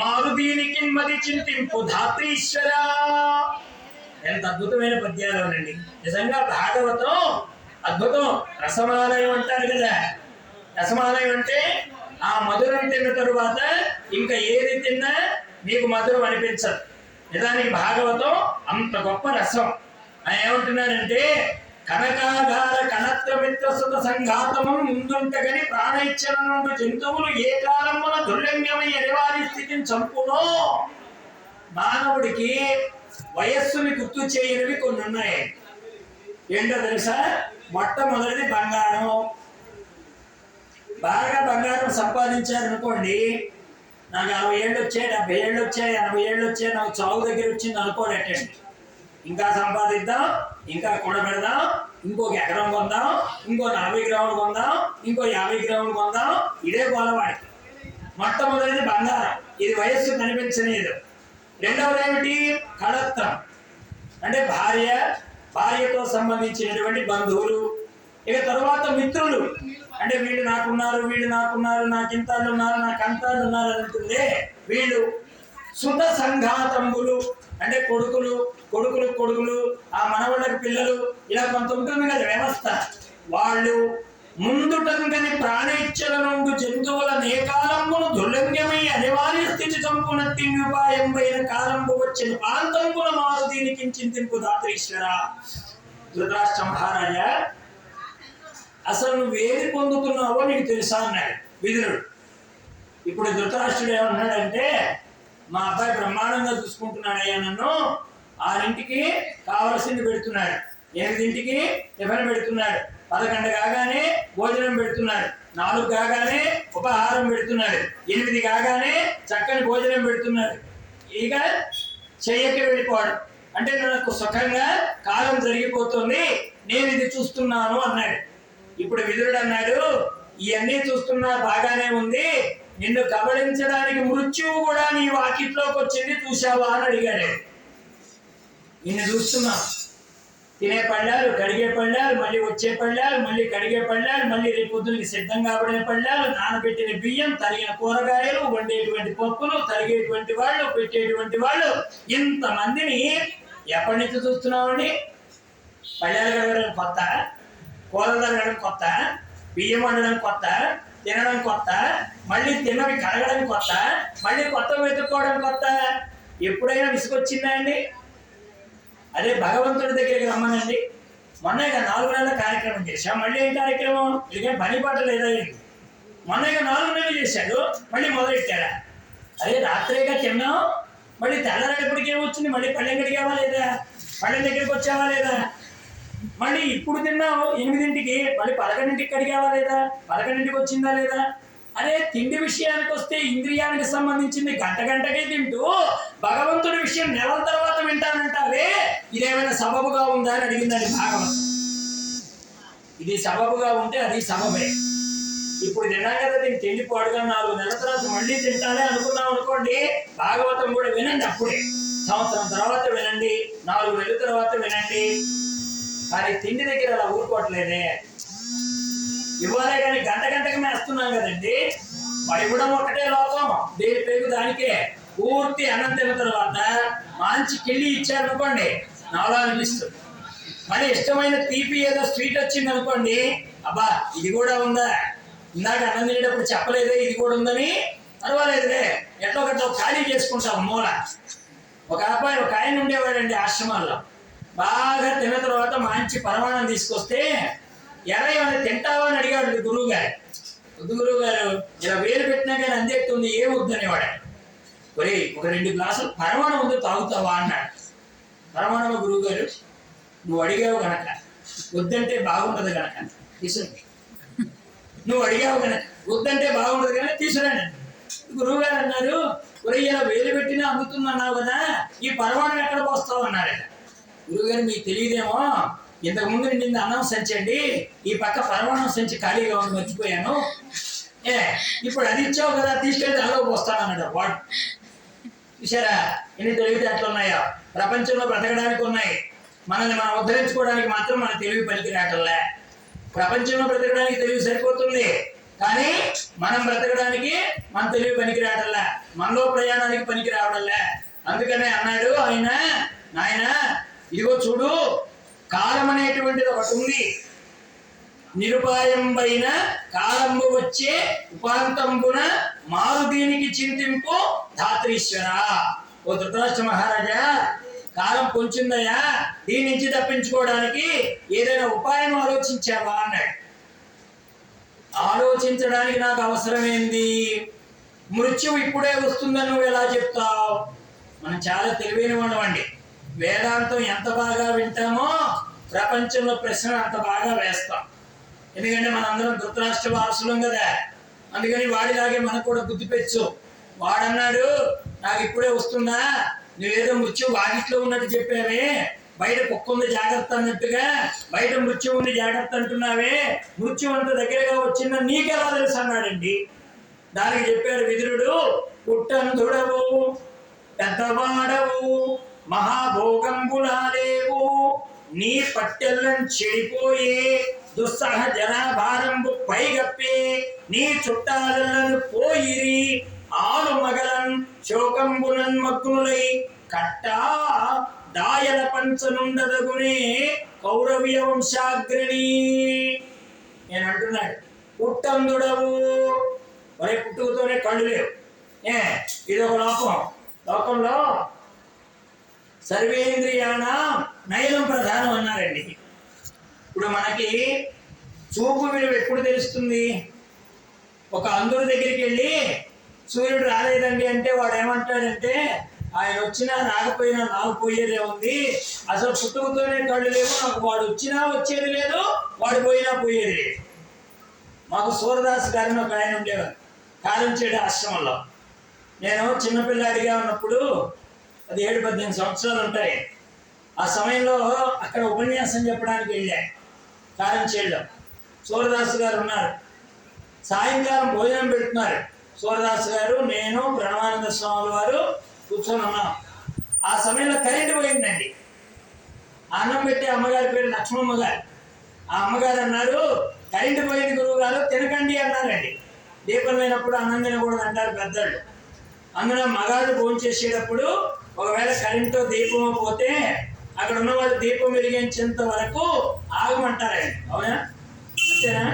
మారు దీనికి మది చింతింపు ధాత్రీశ్వర. ఎంత అద్భుతమైన పద్యాలోనండి. నిజంగా భాగవతం అద్భుతం. రసమాలయం అంటారు కదా, రసమాలయం అంటే ఆ మధురం తిన్న తరువాత ఇంకా ఏది తిన్నా మీకు మధురం అనిపించదు. నిజానికి భాగవతం అంత గొప్ప రసం. ఆయన ఏమంటున్నాడంటే కనకాగార కణత్రమిత్ర సుత సంఘాతము ముందుంటగని ప్రాణైచ్చన నుండి జంతువులు ఏ కాలమున దుర్లింగమై అనివార్య స్థితిని చంపునో. మానవుడికి వయస్సుని గుర్తు చేయనివి కొన్ని ఉన్నాయి. ఏంటో తెలుసా? మొట్టమొదటిది బంగారం. బాగా బంగారం సంపాదించారనుకోండి, నాకు 60 ఏళ్ళు వచ్చాయి, 70 ఏళ్ళు వచ్చాయి, 80 ఏళ్ళు వచ్చాయి, నాకు చావు దగ్గర వచ్చింది అనుకోడటండి. ఇంకా సంపాదిద్దాం, ఇంకా కూడబెడదాం, ఇంకొక ఎకరం కొందాం, ఇంకో 40 గ్రాములు కొందాం, ఇంకో 50 గ్రాములు కొందాం, ఇదే గోలవాడికి. మొట్టమొదటిది బంగారం, ఇది వయస్సు కనిపించలేదు. రెండవది ఏమిటి? కళత్రం, అంటే భార్యతో సంబంధించినటువంటి బంధువులు. ఇక తరువాత మిత్రులు, అంటే వీళ్ళు నాకున్నారు, వీళ్ళు నాకున్నారు, నాకు ఇంతాళ్ళు ఉన్నారు, నాకు అంతాళ్ళు ఉన్నారు అంటుందే వీళ్ళు. సుత సంఘాతంబులు, అంటే కొడుకులు ఆ మనవాళ్ళకి పిల్లలు, ఇలా కొంత ఉంటుంది కదా వ్యవస్థ. వాళ్ళు ముందుటంగని ప్రాణేచ్ఛల నుండి జంతువుల నేకాలంబును దుర్లింగమై అనివార్య స్థితి చంపునట్టి ఉపాయం పైన కాలంబు వచ్చిన ప్రాంతంకుల మారు దీనికి చింతింపు దాతరీశ్వర. ధృతరాష్ట్ర మహారాజా, అసలు నువ్వేది పొందుతున్నావో నీకు తెలుసా అన్నాడు విదురుడు. ఇప్పుడు ధృతరాష్ట్రుడు ఏమన్నాడంటే, మా అబ్బాయి బ్రహ్మాండంగా చూసుకుంటున్నాడయ్యా నన్ను, 6ంటికి కావలసింది పెడుతున్నాడు, 8ంటికి టిఫిన్ పెడుతున్నాడు, 11 కాగానే భోజనం పెడుతున్నాడు, 4 కాగానే ఉపహారం పెడుతున్నాడు, 8 కాగానే చక్కని భోజనం పెడుతున్నాడు, ఇక చెయ్యకి వెళ్ళిపోవడం అంటే నాకు సుఖంగా కాలం జరిగిపోతుంది, నేను ఇది చూస్తున్నాను అన్నాడు. ఇప్పుడు విదురుడు అన్నాడు, ఇవన్నీ చూస్తున్నా బాగానే ఉంది, నిన్ను కబళించడానికి మృత్యువు కూడా నీ వాకిట్లోకి వచ్చింది చూసావా అని అడిగాడు. నిన్ను చూస్తున్నా, తినే పళ్ళాలు, కడిగే పళ్ళాలు, మళ్ళీ వచ్చే పళ్ళాలు, మళ్ళీ కడిగే పళ్ళాలు, మళ్ళీ రేపు పొద్దునకి సిద్ధం కాబడిన పళ్ళాలు, నానబెట్టిన బియ్యం, తరిగిన కూరగాయలు, వండేటువంటి పప్పులు, తరిగేటువంటి వాళ్ళు, పెట్టేటువంటి వాళ్ళు, ఇంతమందిని ఎప్పటి నుంచి చూస్తున్నామండి? పళ్ళాలు కడగడం కొత్త, కూరలు తరగడం కొత్త, బియ్యం వండడం కొత్త, తినడం కొత్త, మళ్ళీ తిన్నవి కడగడం కొత్త, మళ్ళీ కొత్త వెతుక్కోవడం కొత్త. ఎప్పుడైనా విసుగొచ్చిందా అండి? అదే భగవంతుడి దగ్గరికి రమ్మనండి. మొన్న ఇక 4 నెలల కార్యక్రమం చేశాం, మళ్ళీ ఏం కార్యక్రమం? ఇక పని పాట లేదా? మొన్న ఇక 4 నెలలు చేశాడు, మళ్ళీ మొదలెట్టారా? అదే రాత్రిగా తిన్నాం, మళ్ళీ తెల్లరేపటికి ఏమొచ్చింది? మళ్ళీ పళ్ళెం కడిగావా లేదా? పళ్ళెం దగ్గరికి వచ్చావా లేదా? మళ్ళీ ఇప్పుడు తిన్నావు 8ంటికి, మళ్ళీ 11ంటికి కడిగావా లేదా? 11ంటికి వచ్చిందా లేదా? అదే తిండి విషయానికి వస్తే ఇంద్రియానికి సంబంధించింది గంటకే తింటూ భగవంతుడి విషయం నెలల తర్వాత వింటానంటావే, ఇదేమైనా సబబుగా ఉందా అని అడిగిందని భాగవతం. ఇది సబబుగా ఉంటే అది సబబే. ఇప్పుడు తిన్నాం కదా, దీన్ని తిండి పాడుగా 4 నెలల తర్వాత మళ్ళీ తింటానే అనుకున్నాం అనుకోండి, భాగవతం కూడా వినండి. అప్పుడే సంవత్సరం తర్వాత వినండి, 4 నెలల తర్వాత వినండి. కానీ తిండి దగ్గర అలా ఊరుకోవట్లేదే. ఇవ్వాలే కానీ గంటకి మేస్తున్నాం కదండి. మరి కూడా ఒకటే లోపం, దేని పేరు దానికే. పూర్తి అన్నం తిన్న తర్వాత మంచి కిళ్ళి ఇచ్చారనుకోండి, నాలో అనిపిస్తుంది. మళ్ళీ ఇష్టమైన తీపి ఏదో స్వీట్ వచ్చింది అనుకోండి, అబ్బా ఇది కూడా ఉందా, ఇందాక అన్నం తినేటప్పుడు చెప్పలేదే ఇది కూడా ఉందని, పర్వాలేదులే ఎట్లా ఒకట్లో ఖాళీ చేసుకుంటాం మూల. ఒక అబ్బాయి ఒక ఆయన ఉండేవాడండి ఆశ్రమాల్లో. బాగా తిన్న తర్వాత మంచి పరమాణం తీసుకొస్తే, ఏమైనా తింటావా అని అడిగాడు గురువు గారు. వద్దు గురువు గారు, ఇలా వేలు పెట్టినా కానీ అందేస్తుంది, ఏం వద్దనేవాడు. ఒరే ఒక 2 గ్లాసులు పరమాణం ఉందో తాగుతావా అన్నాడు. పరమాణమ గురువు గారు, నువ్వు అడిగావు గనక, వద్దంటే బాగుండదు గనక తీసుకురండి. నువ్వు అడిగావు గనక వద్దంటే బాగుండదు కనుక తీసుకురండి. గురువు గారు అన్నారు, ఒరే ఇలా వేలు పెట్టినా అందుతుందన్నావు కదా, ఈ పరమాణం ఎక్కడ పోస్తావు అన్నారట. గురువుగారు మీకు తెలియదేమో, ఇంతకుముందు నిండింది అన్నం సంచి అండి, ఈ పక్క పరమాణం సంచి ఖాళీగా ఉంది, మర్చిపోయాను. ఇప్పుడు అది ఇచ్చావు కదా, తీసుకెళ్ళి అలా పోస్తాను అన్నాడు వాడు. చూసారా ఎన్ని తెలివితేటలు ఉన్నాయో? ప్రపంచంలో బ్రతకడానికి ఉన్నాయి, మనల్ని మనం ఉద్ధరించుకోవడానికి మాత్రం మన తెలివి పనికి రావట్లే. ప్రపంచంలో బ్రతకడానికి తెలివి సరిపోతుంది, కానీ మనం బ్రతకడానికి మన తెలివి పనికి రావట్లే, మనలో ప్రయాణానికి పనికి రావడంలే. అందుకనే అన్నాడు ఆయన, నాయన ఇదిగో చూడు, కాలం అనేటువంటిది ఒకటి ఉంది, నిరుపాయం పైన కాలంబు వచ్చే ఉపాంతంబున మారు దీనికి చింతింపు ధాత్రీశ్వర. ఓ ధృతరాష్ట్ర మహారాజా, కాలం పొంచిందయ్యా, దీని నుంచి తప్పించుకోవడానికి ఏదైనా ఉపాయం ఆలోచించావా అన్నాడు. ఆలోచించడానికి నాకు అవసరమేంది? మృత్యువు ఇప్పుడే వస్తుందని నువ్వు ఎలా చెప్తావు? మనం చాలా తెలివైన వాళ్ళం అండి. వేదాంతం ఎంత బాగా వింటామో ప్రపంచంలో ప్రశ్న అంత బాగా వేస్తాం. ఎందుకంటే మనందరం ధృతరాష్ట్ర వారసులం కదా, అందుకని వాడిలాగే మనకు కూడా గుర్తుపెచ్చు. వాడన్నాడు, నాకు ఇప్పుడే వస్తుందా, నువ్వేదో మృత్యు వాకిట్లో ఉన్నట్టు చెప్పావే, బయట కుక్క ఉంది జాగ్రత్త అన్నట్టుగా బయట మృత్యు ఉంది జాగ్రత్త అంటున్నావే, మృత్యు అంత దగ్గరగా వచ్చిందని నీకెలా తెలుసు అన్నాడండి. దానికి చెప్పాడు విదురుడు, పుట్టంధుడవు, పెద్దవాడవు, మహాభోగంబులాలేవు, నీ పట్టెల్లం చెడిపోయే దుస్సహ జనాభారంబు పైగప్పే, నీ చుట్టాలను పోయిరి ఆలు మగలన్ శోకంబునన్ మగ్నులై కట్టా దాయల పంచనుండదగునే కౌరవ్య వంశాగ్రణి. నేను అంటున్నాడు, పుట్టందుడవు, ఒరే పుట్టుకతోనే కళ్ళు లేవు, ఇదొక లోకం. లోకంలో సర్వేంద్రియాణం నయనం ప్రధానం అన్నారండి. ఇప్పుడు మనకి చూపు విలువ ఎప్పుడు తెలుస్తుంది? ఒక అంధుడి దగ్గరికి వెళ్ళి సూర్యుడు రాలేదండి అంటే వాడు ఏమంటాడంటే, ఆయన వచ్చినా రాకపోయినా నాకు పోయేదే ఉంది, అసలు పుట్టుకతోనే కళ్ళు లేవు, నాకు వాడు వచ్చినా వచ్చేది లేదు, వాడు పోయినా పోయేది లేదు. మాకు సూరదాస్ గారిని ఒక ఆయన ఉండేవారు కారంచేడు ఆశ్రమంలో. నేను చిన్నపిల్లాడిగా ఉన్నప్పుడు, అది 17-18 సంవత్సరాలు ఉంటాయి. ఆ సమయంలో అక్కడ ఉపన్యాసం చెప్పడానికి వెళ్ళా కారంచేడులో. సూరదాస్ గారు ఉన్నారు. సాయంకాలం భోజనం పెడుతున్నారు. సూరదాస్ గారు, నేను, ప్రణవానంద స్వామి వారు కూర్చొని ఉన్నాం. ఆ సమయంలో కరెంటు పోయిందండి. అన్నం పెట్టే అమ్మగారి పేరు లక్ష్మమ్మ గారు. ఆ అమ్మగారు అన్నారు, కరెంటు పోయింది గురువు గారు, తినకండి అన్నారండి. దీపం లేనప్పుడు అన్నం తినకూడదు అంటారు పెద్దళ్ళు. అందులో మగాళ్ళు భోజనం చేసేటప్పుడు ఒకవేళ కరెంటు దీపం పోతే అక్కడ ఉన్నవాళ్ళు దీపం వెలిగించేంత వరకు ఆగమంటారండి. అవునా? అంతేనా?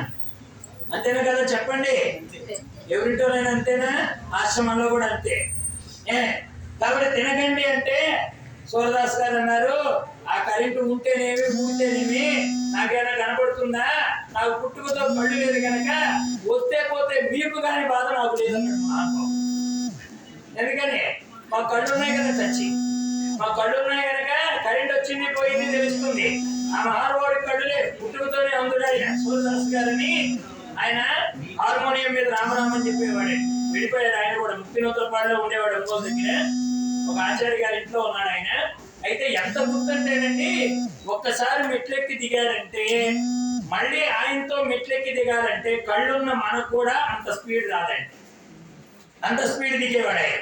అంతేనా కదా? చెప్పండి. ఎవరింటోనైనా అంతేనా? ఆశ్రమంలో కూడా అంతే. కాబట్టి తినకండి అంటే సూరదాస్ గారు అన్నారు, ఆ కరెంటు ఉంటేనేమి ఊరితేనేమి నాకేమైనా కనపడుతుందా? నాకు పుట్టుకతో కళ్ళు లేదు కనుక వస్తే పోతే మీకు కాని బాధ నాకు లేదన్నాడు. ఎందుకని? మా కళ్ళు ఉన్నాయి కదా చచ్చి, మా కళ్ళు ఉన్నాయి కనుక కరెంట్ వచ్చింది పోయింది తెలుస్తుంది. ఆ మహానుభావుడికి కళ్ళు లేదు, పుట్టుకతోనే అందుడు ఆయన సూరదాస్ గారని. ఆయన హార్మోనియం మీద రామరామని చెప్పేవాడే. విడిపోయాడు ఆయన కూడా. ముక్తినోత్తరపాడులో ఉండేవాడు ఒంగోలు దగ్గర. ఒక ఆచార్య గారి ఇంట్లో ఉన్నాడు ఆయన. అయితే ఎంత గుర్తుంటేనండి, ఒక్కసారి మెట్లెక్కి దిగాడంటే మళ్ళీ ఆయనతో మెట్లెక్కి దిగాలంటే కళ్ళున్న మనకు కూడా అంత స్పీడ్ రాదండి. అంత స్పీడ్ దిగేవాడు ఆయన.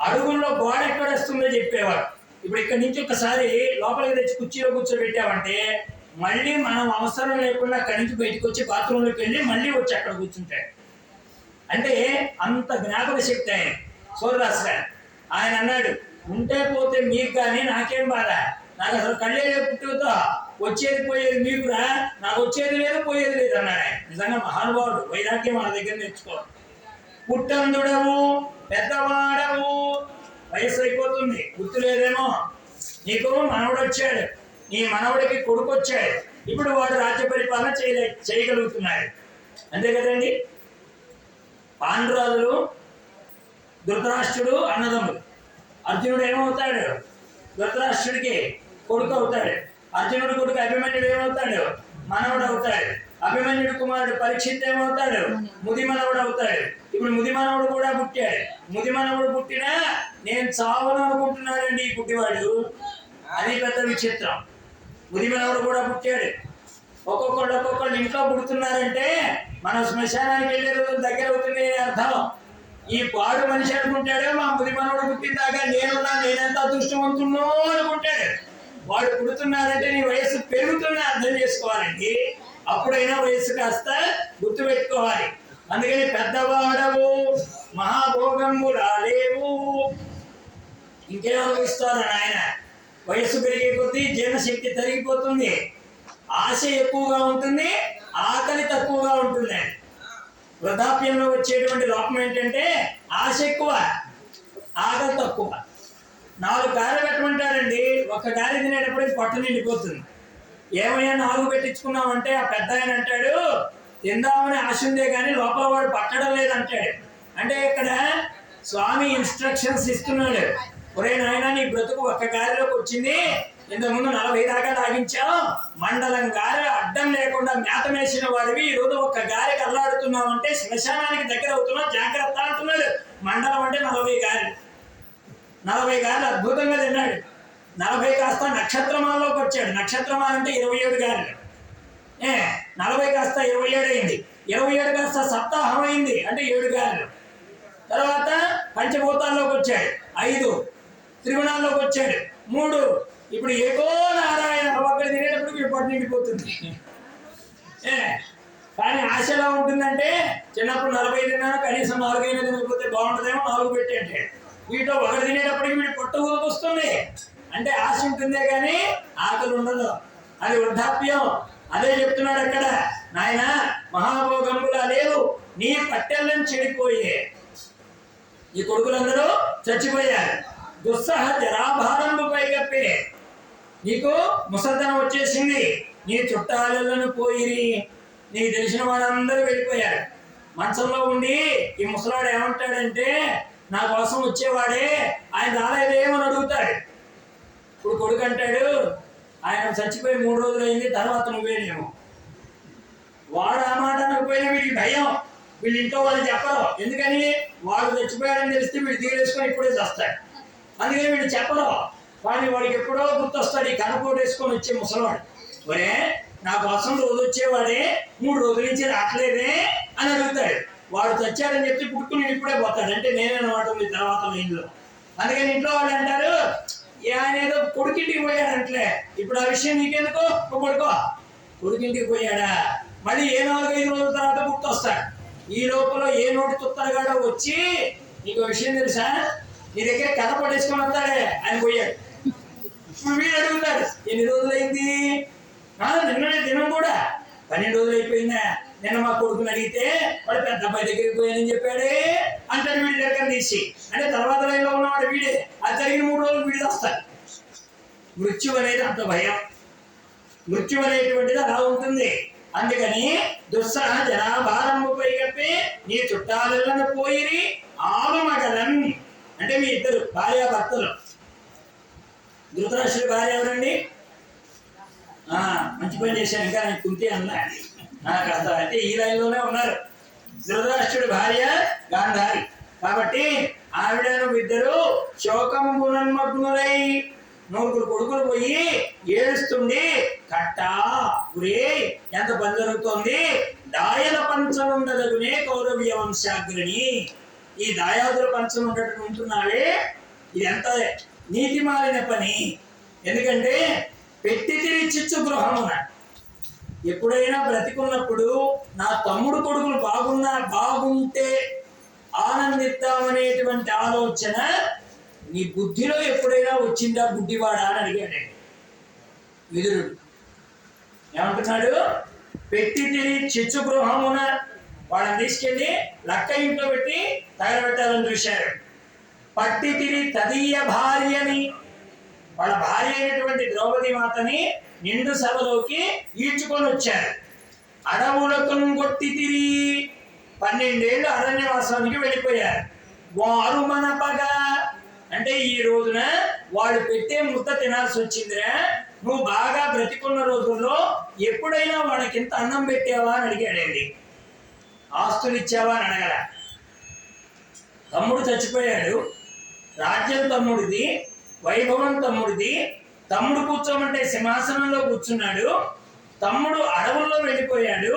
అడుగుల్లో గోడ ఎక్కడ వస్తుందో చెప్పేవాడు. ఇప్పుడు ఇక్కడి నుంచి ఒకసారి లోపలికి తెచ్చి కుర్చీలో కూర్చోబెట్టామంటే మళ్ళీ మనం అవసరం లేకుండా అక్కడి నుంచి బయటకు వచ్చి బాత్రూంలోకి వెళ్ళి మళ్ళీ వచ్చి అక్కడ కూర్చుంటాడు. అంటే అంత జ్ఞాపక శక్తి ఆయన సూరదాస్ గారు. ఆయన అన్నాడు, ఉంటే పోతే మీకు కానీ నాకేం బాధ, నాకు అసలు కళ్ళే పుట్టుతో వచ్చేది పోయేది మీకురా, నాకు వచ్చేది లేదు పోయేది లేదు అన్నాడు ఆయన. నిజంగా మహానుభావుడు. వైరాగ్యం మన దగ్గర నేర్చుకోవాలి. పుట్టందుడవు, పెద్దవాడవు, వయసు అయిపోతుంది, గుర్తు లేదేమో, నీకు మనవడు వచ్చాడు, నీ మనవడికి కొడుకు వచ్చాడు, ఇప్పుడు వాడు రాజ్య పరిపాలన చేయగలుగుతున్నాడు. అంతే కదండి. పాండురాజులు, ధృతరాష్ట్రుడు అన్నదమ్ములు. అర్జునుడు ఏమవుతాడు? ధృతరాష్ట్రుడికి కొడుకు అవుతాడు. అర్జునుడు కొడుకు అభిమన్యుడు ఏమవుతాడు? మనవడు అవుతాడు. అభిమన్యుడు కుమారుడు పరీక్షిత్ ఏమవుతాడు? ముది మనవుడు అవుతాడు. ఇప్పుడు ముది మనవుడు కూడా పుట్టాడు. ముది మనవుడు పుట్టినా నేను చావను అనుకుంటున్నాడండి ఈ పుట్టివాడు. అది పెద్ద విచిత్రం. ముది మనవుడు కూడా పుట్టాడు. ఒక్కొక్కళ్ళు ఇంట్లో పుడుతున్నారంటే మనం శ్మశానానికి వెళ్ళే రోజు దగ్గర అవుతుంది అర్థం. ఈ పాడు మనిషి అనుకుంటాడే మా ముది మనవుడు పుట్టిందాకా నేనున్నా, నేనెంత అదృష్టవంతున్నో అనుకుంటాడు. వాడు పుడుతున్నారంటే నీ వయస్సు పెరుగుతున్నా అర్థం చేసుకోవాలండి. అప్పుడైనా వయస్సు కాస్త గుర్తు పెట్టుకోవాలి. అందుకని పెద్దవాడవు, మహాభోగము రాలేవు. ఇంకేం అనుభవిస్తారు ఆయన? వయస్సు పెరిగే కొద్దీ జీర్ణశక్తి తరిగిపోతుంది, ఆశ ఎక్కువగా ఉంటుంది, ఆకలి తక్కువగా ఉంటుంది. వృద్ధాప్యంలో వచ్చేటువంటి లోపం ఏంటంటే ఆశ ఎక్కువ, ఆకలి తక్కువ. 4 గారెలు పెట్టమంటారండి, ఒక్క గారె తినేటప్పటికి పొట్ట నిండిపోతుంది. ఏమైనా 4 పెట్టించుకున్నామంటే ఆ పెద్ద ఆయన అంటాడు, తిందామని ఆశ ఉందే కానీ లోపల వాడు పట్టడం లేదంటాడు. అంటే ఇక్కడ స్వామి ఇన్స్ట్రక్షన్స్ ఇస్తున్నాడు. ఒరే నాయన, నీ బ్రతుకు ఒక్క గారెలోకి వచ్చింది, ఇంతకుముందు 40 దాకా తాగించావు, మండలం గారె అడ్డం లేకుండా మేత మేసిన వాడివి, ఈరోజు ఒక్క గారెకి అల్లాడుతున్నావు, శ్మశానానికి దగ్గర అవుతున్నావు, జాగ్రత్త అంటున్నాడు. మండలం అంటే 40 గారెలు. 40 గారెలు అద్భుతంగా తిన్నాడు. 40 కాస్త నక్షత్రమాలలోకి వచ్చాడు. నక్షత్రమాల అంటే 27 గారెలు. 40 కాస్త 27 అయింది. 27 కాస్త సప్తాహం అయింది అంటే 7 గారెలు. తర్వాత పంచభూతాల్లోకి వచ్చాడు 5, త్రిగుణాల్లోకి వచ్చాడు 3. ఇప్పుడు ఏకో నారాయణ ఒక్కడ తినేటప్పుడు పొట్ట నిండిపోతుంది. కానీ ఆశ ఎలా ఉంటుందంటే చిన్నప్పుడు 40 తిన్నాను, కనీసం 4 అయినా తినకపోతే బాగుంటుందేమో 4 పెట్టి అంటే వీటిలో ఒకటి తినేటప్పటికి వీడి పొట్ట ఊరుకొస్తుంది. అంటే ఆశ ఉంటుందే కానీ ఆకలి ఉండదు. అది వృద్ధాప్యం. అదే చెప్తున్నాడు అక్కడ, నాయన మహాభోగములా లేవు, నీ పట్టెలను చెడిపోయే. ఈ కొడుకులందరూ చచ్చిపోయారు. దుస్సహ జరాభారంబు పైగప్పే, నీకు ముసల్తనం వచ్చేసింది, నీ చుట్టాలను పోయిరి, నీకు తెలిసిన వాళ్ళందరూ వెళ్ళిపోయారు. మంచంలో ఉండి ఈ ముసలాడు ఏమంటాడంటే, నా కోసం వచ్చేవాడే ఆయన రాలేదేమని అడుగుతాడు. ఇప్పుడు కొడుకు అంటాడు, ఆయన చచ్చిపోయి 3 రోజులు అయింది, తర్వాత నువ్వేనేమో. వాడు ఆ మాట అనకపోయినా వీడికి భయం, వీళ్ళ ఇంట్లో వాళ్ళు చెప్పరు. ఎందుకని? వాడు చచ్చిపోయాడని తెలిస్తే వీడు తీరేసుకొని ఇప్పుడే చేస్తాడు. అందుకని వీడు చెప్పరు. కానీ వాడికి ఎప్పుడో గుర్తొస్తాడు ఈ కనపోటు వేసుకొని వచ్చే ముసలివాడు. ఒరే, నా కోసం రోజు వచ్చేవాడే 3 రోజుల నుంచి రావట్లేదే అని అడుగుతాడు. వాడు చచ్చాడని చెప్తే పుట్టుకుని ఇప్పుడే పోతాడు. అంటే నేనన్నమాట ఉంది తర్వాత ఇంట్లో. అందుకని ఇంట్లో వాళ్ళు అంటారు, ఆయన ఏదో కొడుకింటికి పోయాడంటలే, ఇప్పుడు ఆ విషయం నీకెందుకో, కొడుకో కొడుకింటికి పోయాడా, మళ్ళీ ఏ 4-5 రోజుల తర్వాత గుర్తొస్తాడు. ఈ లోపల ఏ నోటి తుత్తరగాడో వచ్చి, నీకు విషయం తెలుసా, నీ దగ్గర కథ పట్టేసుకొని వస్తాడే, ఆయన పోయాడు. వీడు అడుగుతాడు, ఎన్ని రోజులైంది? నిన్ననే దినం కూడా 12 రోజులు అయిపోయిందా? నిన్న మా కొడుకుని అడిగితే వాడు పెద్ద అబ్బాయి దగ్గరికి పోయానని చెప్పాడే అంటాడు వీడి దగ్గర తీసి. అంటే తర్వాత లైన్లో ఉన్నవాడు వీడే. అది జరిగిన 3 రోజులు వీడు వస్తాడు. మృత్యు అనేది అంత భయం, మృత్యు అనేటువంటిది అలా ఉంటుంది. అందుకని దుస్సహ జరాభారంబు పైగప్పి, నీ చుట్టాలను పోయిరి ఆలుమగలన్, అంటే మీ ఇద్దరు భార్యాభర్తలు. ధృతరాష్ట్రుడి భార్య ఎవరండి? మంచి పని చేశాను, ఇంకా నేను కుంతి అన్నా కదా. అంటే ఈ లైన్లోనే ఉన్నారు. ధృతరాష్ట్రుడి భార్య గాంధారి. కాబట్టి ఆవిడను ఇద్దరు శోకంబునన్మగ్నులై 9 కొడుకులు పోయి ఏడుస్తుండి, కట్టా గురే ఎంత పని జరుగుతోంది, దాయల పంచముండదగునే కౌరవ్య వంశాగ్రణి. ఈ దాయాదుల పంచం ఉండటం ఉంటున్నావే, ఇది ఎంత నీతి మాలిన పని. ఎందుకంటే పెట్టి తిరిగి చిచ్చు గృహమున, ఎప్పుడైనా బ్రతికున్నప్పుడు నా తమ్ముడు కొడుకులు బాగుంటే ఆనందిద్దామనేటువంటి ఆలోచన నీ బుద్ధిలో ఎప్పుడైనా వచ్చిందా బుద్ధివాడా అని అడిగాడు విదురుడు. ఏమంటున్నాడు? పెట్టి తిరిగి చిచ్చు గృహమున, వాళ్ళని తీసుకెళ్ళి లక్క ఇంట్లో పెట్టి తగలబెట్టాలని చూశారు. పట్టి తిరిగి తదీయ భార్యని, వాళ్ళ భార్య అయినటువంటి ద్రౌపది మాతని నిండు సభలోకి ఈడ్చుకొని వచ్చారు. అడవులకు కొట్టి తిరిగి 12 ఏళ్ళు అరణ్యవాసానికి వెళ్ళిపోయారు. వారు మనపగా, అంటే ఈ రోజున వాడు పెట్టే ముద్ద తినాల్సి వచ్చిందిరా, నువ్వు బాగా బ్రతికున్న రోజుల్లో ఎప్పుడైనా వాడికింత అన్నం పెట్టావా అని అడిగాడండి. ఆస్తులు ఇచ్చావా అని అడగల. తమ్ముడు చచ్చిపోయాడు, రాజ్యం తమ్ముడిది, వైభవం తమ్ముడిది. తమ్ముడు కూర్చోమంటే సింహాసనంలో కూర్చున్నాడు. తమ్ముడు అడవుల్లో వెళ్ళిపోయాడు.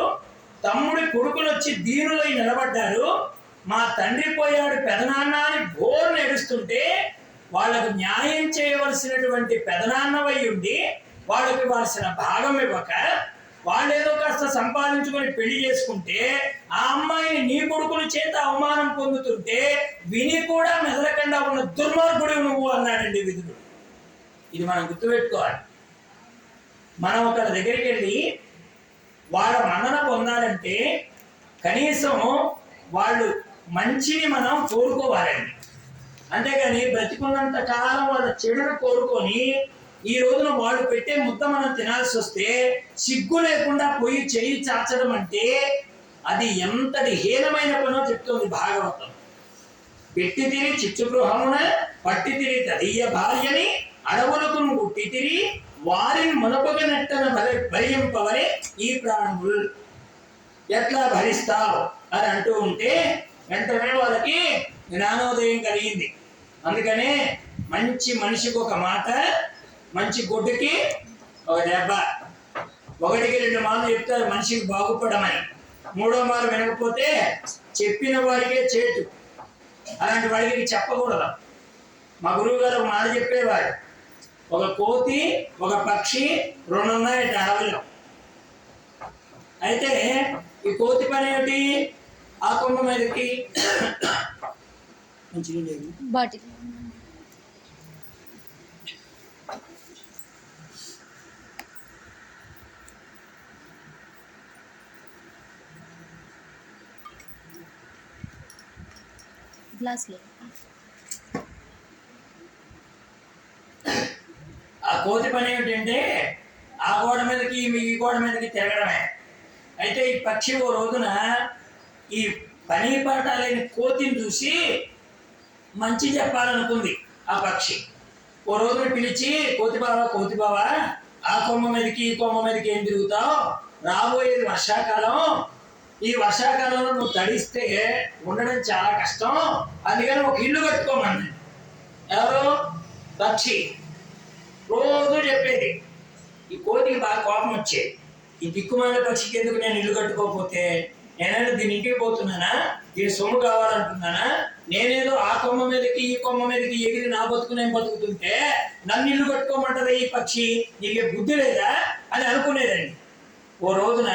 తమ్ముడి కొడుకులు వచ్చి దీనులై నిలబడ్డారు. మా తండ్రి పోయాడు పెదనాన్న అని బోర్ను ఏడుస్తుంటే, వాళ్ళకు న్యాయం చేయవలసినటువంటి పెదనాన్నవై ఉండి వాళ్ళకి ఇవ్వాల్సిన భాగం ఇవ్వక, వాళ్ళేదో కాస్త సంపాదించుకొని పెళ్లి చేసుకుంటే ఆ అమ్మాయిని నీ కొడుకుల చేత అవమానం పొందుతుంటే విని కూడా మెదలకుండా ఉన్న దుర్మార్గుడు నువ్వు అన్నాడండి విదురుడు. ఇది మనం గుర్తుపెట్టుకోవాలి. మనం ఒకరి దగ్గరికి వెళ్ళి వాళ్ళ మన్నన పొందాలంటే కనీసం వాళ్ళు మంచిని మనం కోరుకోవాలండి. అంతేగాని బ్రతికున్నంత కాలం వాళ్ళ చెడును కోరుకొని ఈ రోజున వాళ్ళు పెట్టే ముద్ద మనం తినాల్సి వస్తే సిగ్గు లేకుండా పోయి చెయ్యి చాచడం అంటే అది ఎంతటి హీనమైన పనో చెప్తోంది భాగవతం. పెట్టి తిరిగి చిచ్చుగృహమున పట్టి తిరిగి తదీయ భార్యని అడవులకు గుట్టి తిరిగి వారిని మునపక నెట్టన భరింపవలే ఈ ప్రాణులు, ఎట్లా భరిస్తావు అని అంటూ ఉంటే వెంటనే వాళ్ళకి జ్ఞానోదయం కలిగింది. అందుకనే మంచి మనిషికి ఒక మాట, మంచి గుడ్డకి ఒక దెబ్బ. 1కి 2 మార్లు చెప్తారు మనిషికి బాగుపడమని, 3వ మారు వినకపోతే చెప్పిన వాడికే చేటు. అలాంటి వాడికి చెప్పకూడదు. మా గురువు గారు ఒక మాట చెప్పేవారు, ఒక కోతి ఒక పక్షి 2 ఉన్నాయి అడవిలో. అయితే ఈ కోతి పని ఏమిటి? ఆ కొండ మీదకి బాటిల్ గ్లాస్ లేదు. కోతి పని ఏమిటంటే ఆ గోడ మీదకి ఈ గోడ మీదకి తిరగడమే. అయితే ఈ పక్షి ఓ రోజున ఈ పని పాట లేని కోతిని చూసి మంచి చెప్పాలనుకుంది ఆ పక్షి. ఓ రోజున పిలిచి, కోతి బావా, ఆ కొమ్మ మీదకి ఈ కొమ్మ మీదకి ఏం తిరుగుతావు? రాబోయేది వర్షాకాలం. ఈ వర్షాకాలంలో నువ్వు తడిస్తే ఉండడం చాలా కష్టం. అందుకని ఒక ఇల్లు కట్టుకోమని. ఎవరు? పక్షి రోజు చెప్పేది. ఈ కోతికి బాగా కోపం వచ్చేది. ఈ దిక్కుమాల పక్షికి ఎందుకు నేను ఇల్లు కట్టుకోకపోతే? నేనైనా దీని ఇంటికి పోతున్నానా? దీని సొమ్ము కావాలనుకున్నానా? నేనేదో ఆ కొమ్మ మీదకి ఈ కొమ్మ మీదకి ఎగిరి నా బతుకు నేను బతుకుతుంటే నన్ను ఇల్లు కట్టుకోమంటది ఈ పక్షి. నీకే బుద్ధి లేదా అని అనుకునేదండి. ఓ రోజున